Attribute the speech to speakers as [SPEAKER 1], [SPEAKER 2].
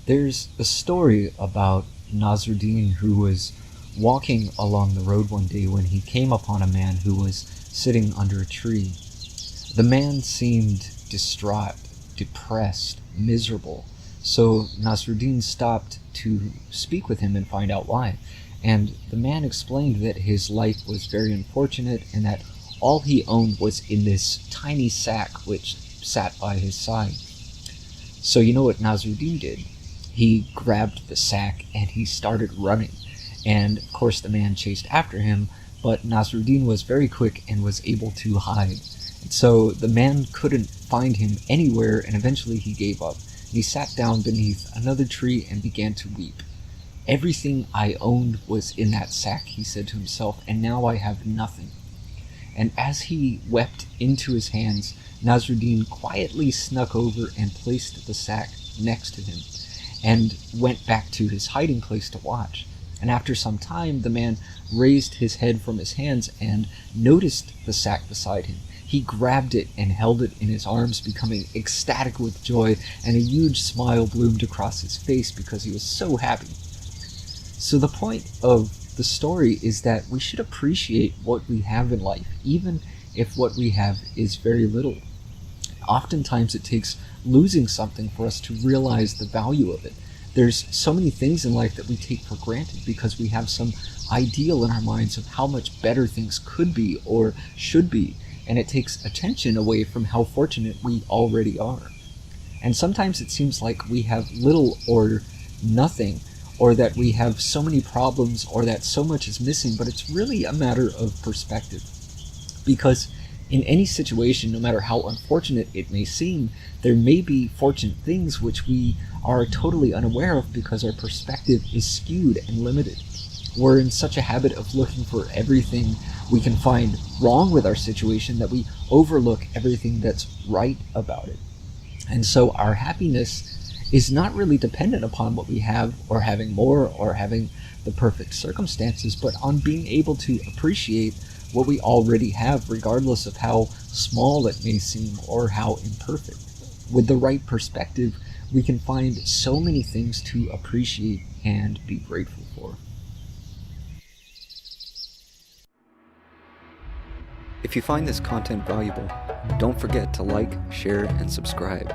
[SPEAKER 1] There's a story about Nasruddin who was walking along the road one day when he came upon a man who was sitting under a tree. The man seemed distraught, depressed, miserable, so Nasruddin stopped to speak with him and find out why. And the man explained that his life was very unfortunate and that all he owned was in this tiny sack which sat by his side. So you know what Nasruddin did? He grabbed the sack and he started running. And of course the man chased after him, but Nasruddin was very quick and was able to hide. And so the man couldn't find him anywhere, and eventually he gave up. And he sat down beneath another tree and began to weep. "Everything I owned was in that sack," he said to himself, "and now I have nothing." And as he wept into his hands, Nasruddin quietly snuck over and placed the sack next to him, and went back to his hiding place to watch. And after some time, the man raised his head from his hands and noticed the sack beside him. He grabbed it and held it in his arms, becoming ecstatic with joy, and a huge smile bloomed across his face because he was so happy. So the point of the story is that we should appreciate what we have in life, even if what we have is very little. Oftentimes it takes losing something for us to realize the value of it. There's so many things in life that we take for granted because we have some ideal in our minds of how much better things could be or should be, and it takes attention away from how fortunate we already are. And sometimes it seems like we have little or nothing, or that we have so many problems, or that so much is missing, but it's really a matter of perspective. Because in any situation, no matter how unfortunate it may seem, there may be fortunate things which we are totally unaware of because our perspective is skewed and limited. We're in such a habit of looking for everything we can find wrong with our situation that we overlook everything that's right about it. And so our happiness is not really dependent upon what we have, or having more, or having the perfect circumstances, but on being able to appreciate what we already have, regardless of how small it may seem or how imperfect. With the right perspective, we can find so many things to appreciate and be grateful for. If you find this content valuable, don't forget to like, share, and subscribe.